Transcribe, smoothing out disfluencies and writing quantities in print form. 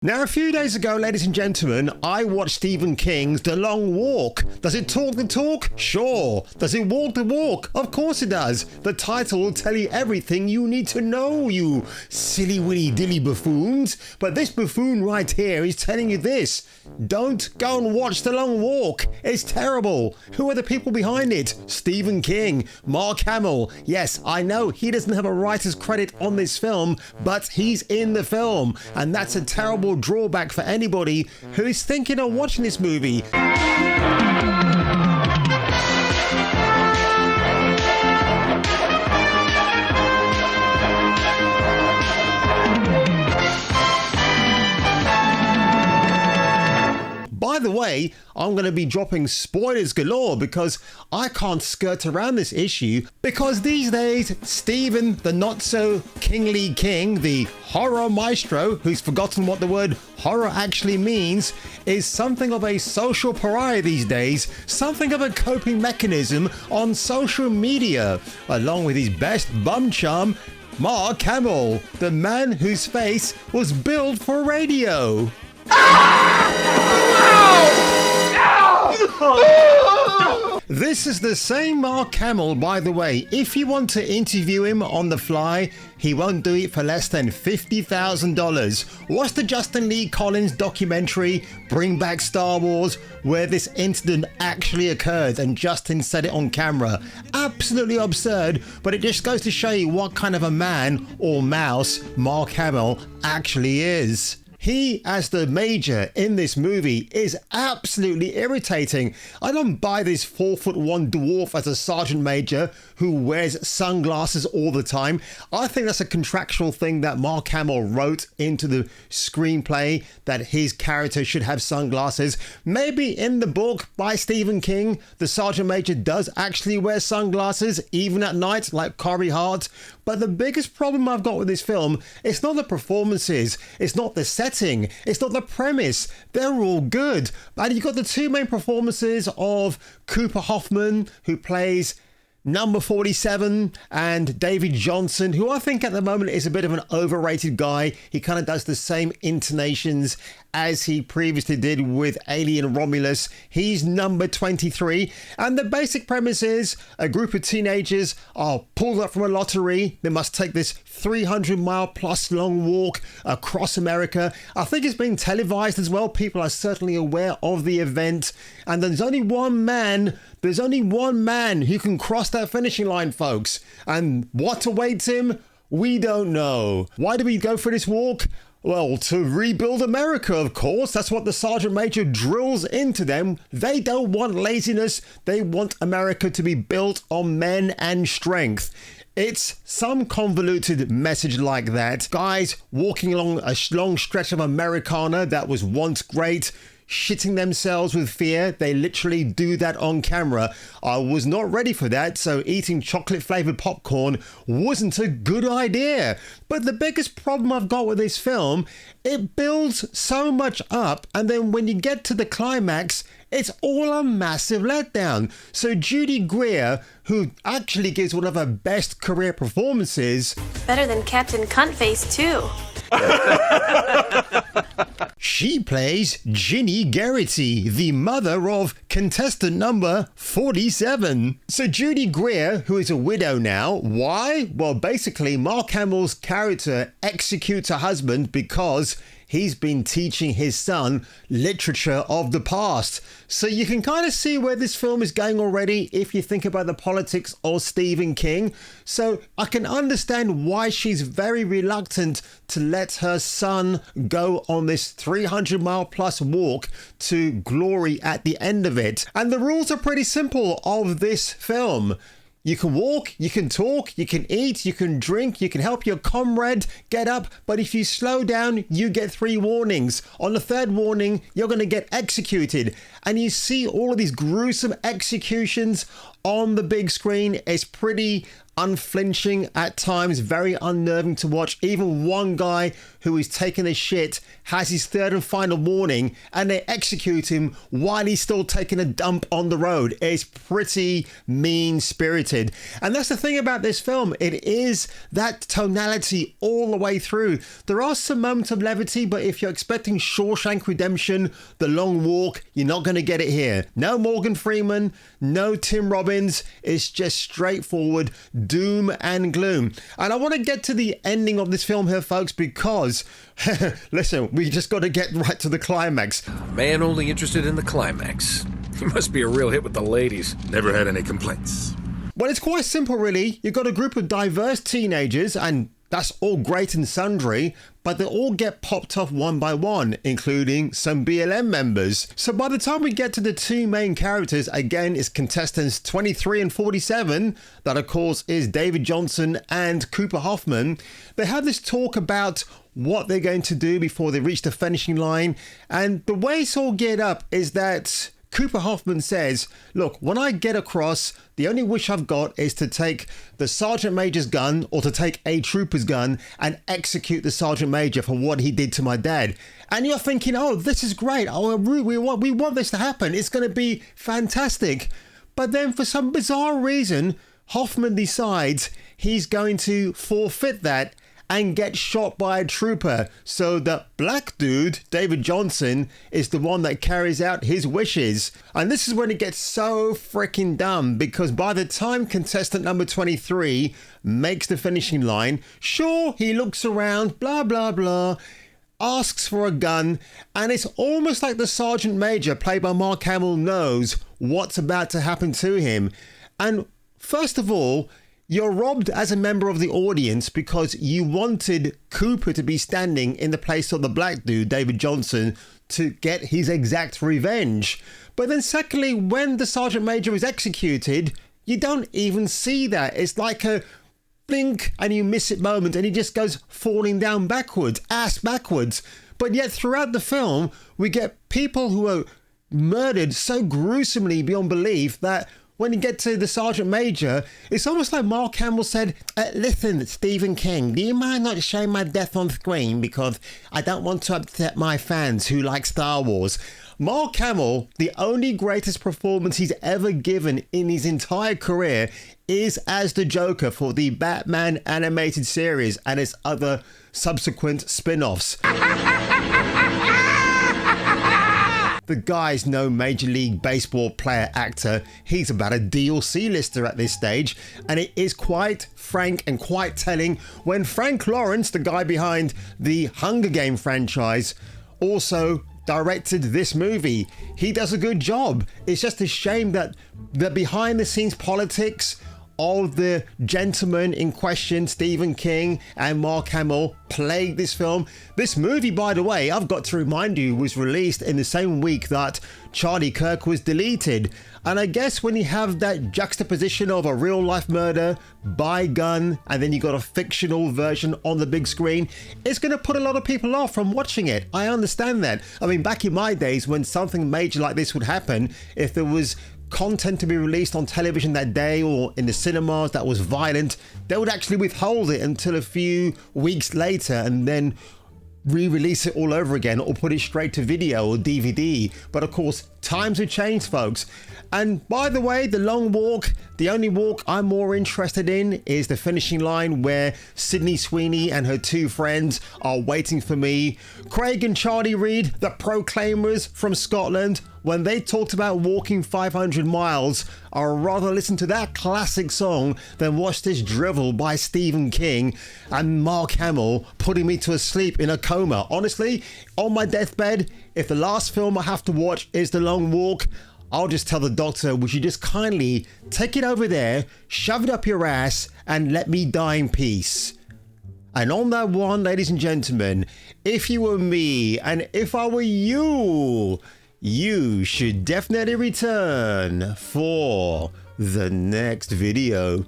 Now, a few days ago, ladies and gentlemen, I watched Stephen King's The Long Walk. Does it talk the talk? Sure. Does it walk the walk? Of course it does. The title will tell you everything you need to know, you silly willy dilly buffoons. But this buffoon right here is telling you this. Don't go and watch The Long Walk. It's terrible. Who are the people behind it? Stephen King, Mark Hamill. Yes, I know he doesn't have a writer's credit on this film, but he's in the film. And that's a terrible drawback for anybody who is thinking of watching this movie. By the way, I'm going to be dropping spoilers galore because I can't skirt around this issue, because these days, Stephen, the not-so-kingly king, the horror maestro, who's forgotten what the word horror actually means, is something of a social pariah these days, something of a coping mechanism on social media, along with his best bum chum, Mark Hamill, the man whose face was built for radio. This is the same Mark Hamill, by the way. If you want to interview him on the fly, he won't do it for less than $50,000. Watch the Justin Lee Collins documentary, Bring Back Star Wars, where this incident actually occurred and Justin said it on camera. Absolutely absurd, but it just goes to show you what kind of a man or mouse Mark Hamill actually is. He, as the Major in this movie, is absolutely irritating. I don't buy this 4'1" dwarf as a Sergeant Major who wears sunglasses all the time. I think that's a contractual thing that Mark Hamill wrote into the screenplay, that his character should have sunglasses. Maybe in the book by Stephen King, the Sergeant Major does actually wear sunglasses, even at night, like Corey Hart. But the biggest problem I've got with this film, it's not the performances, it's not the setting, it's not the premise. They're all good. And you've got the two main performances of Cooper Hoffman, who plays Number 47, and David Johnson, who I think at the moment is a bit of an overrated guy. He kind of does the same intonations as he previously did with Alien Romulus. He's number 23, and the basic premise is a group of teenagers are pulled up from a lottery. They must take this 300-mile plus long walk across America. I think it's been televised as well. People are certainly aware of the event, and there's only one man who can cross that finishing line, folks. And what awaits him? We don't know. Why do we go for this walk? Well, to rebuild America, of course. That's what the Sergeant Major drills into them. They don't want laziness. They want America to be built on men and strength. It's some convoluted message like that. Guys walking along a long stretch of Americana that was once great, shitting themselves with fear. They literally do that on camera. I was not ready for that, so eating chocolate flavored popcorn wasn't a good idea. But the biggest problem I've got with this film, it builds so much up, and then when you get to the climax, it's all a massive letdown. So Judy Greer, who actually gives one of her best career performances, better than Captain Cuntface too. She plays Ginny Garrity, the mother of contestant number 47. So Judy Greer, who is a widow now, why? Well, basically, Mark Hamill's character executes her husband because he's been teaching his son literature of the past. So you can kind of see where this film is going already if you think about the politics of Stephen King. So I can understand why she's very reluctant to let her son go on this 300-mile plus walk to glory at the end of it. And the rules are pretty simple of this film. You can walk, you can talk, you can eat, you can drink, you can help your comrade get up, but if you slow down, you get 3 warnings. On the 3rd warning, you're going to get executed. And you see all of these gruesome executions on the big screen. It's pretty unflinching at times, very unnerving to watch. Even one guy who is taking a shit has his third and final warning and they execute him while he's still taking a dump on the road. It's pretty mean-spirited. And that's the thing about this film. It is that tonality all the way through. There are some moments of levity, but if you're expecting Shawshank Redemption, The Long Walk, you're not going to get it here. No Morgan Freeman, no Tim Robbins. It's just straightforward doom and gloom. And I want to get to the ending of this film here, folks, because listen, we just got to get right to the climax. Man only interested in the climax. He must be a real hit with the ladies. Never had any complaints. Well, it's quite simple, really. You've got a group of diverse teenagers, and that's all great and sundry, but they all get popped off one by one, including some BLM members. So by the time we get to the two main characters, again, it's contestants 23 and 47, that of course is David Johnson and Cooper Hoffman. They have this talk about what they're going to do before they reach the finishing line, and the way it's all geared up is that Cooper Hoffman says, look, when I get across, the only wish I've got is to take the Sergeant Major's gun or to take a trooper's gun and execute the Sergeant Major for what he did to my dad. And you're thinking, oh, this is great. Oh, we want this to happen. It's going to be fantastic. But then for some bizarre reason, Hoffman decides he's going to forfeit that and get shot by a trooper. So the black dude, David Johnson, is the one that carries out his wishes. And this is when it gets so freaking dumb, because by the time contestant number 23 makes the finishing line, sure, he looks around, blah, blah, blah, asks for a gun, and it's almost like the Sergeant Major, played by Mark Hamill, knows what's about to happen to him. And first of all, you're robbed as a member of the audience because you wanted Cooper to be standing in the place of the black dude, David Johnson, to get his exact revenge. But then secondly, when the Sergeant Major is executed, you don't even see that. It's like a blink and you miss it moment and he just goes falling down backwards, ass backwards. But yet throughout the film, we get people who are murdered so gruesomely beyond belief that when you get to the Sergeant Major, it's almost like Mark Hamill said, listen, Stephen King, do you mind not showing my death on screen because I don't want to upset my fans who like Star Wars. Mark Hamill, the only greatest performance he's ever given in his entire career is as the Joker for the Batman animated series and its other subsequent spin-offs. The guy's no Major League Baseball player actor. He's about a DLC-lister at this stage. And it is quite frank and quite telling when Frank Lawrence, the guy behind the Hunger Game franchise, also directed this movie. He does a good job. It's just a shame that the behind-the-scenes politics of the gentlemen in question, Stephen King and Mark Hamill, plagued this film. This movie, by the way, I've got to remind you, was released in the same week that Charlie Kirk was deleted. And I guess when you have that juxtaposition of a real life murder by gun and then you got a fictional version on the big screen, it's going to put a lot of people off from watching it. I understand that. I mean, back in my days when something major like this would happen, if there was content to be released on television that day or in the cinemas that was violent, they would actually withhold it until a few weeks later and then re-release it all over again or put it straight to video or DVD. But of course, times have changed, folks. And by the way, The Long Walk, the only walk I'm more interested in is the finishing line where Sydney Sweeney and her two friends are waiting for me. Craig and Charlie Reid, the Proclaimers from Scotland, when they talked about walking 500 miles, I'd rather listen to that classic song than watch this drivel by Stephen King and Mark Hamill putting me to sleep in a coma. Honestly, on my deathbed, if the last film I have to watch is The Long Walk, I'll just tell the doctor, would you just kindly take it over there, shove it up your ass, and let me die in peace. And on that one, ladies and gentlemen, if you were me and if I were you, you should definitely return for the next video.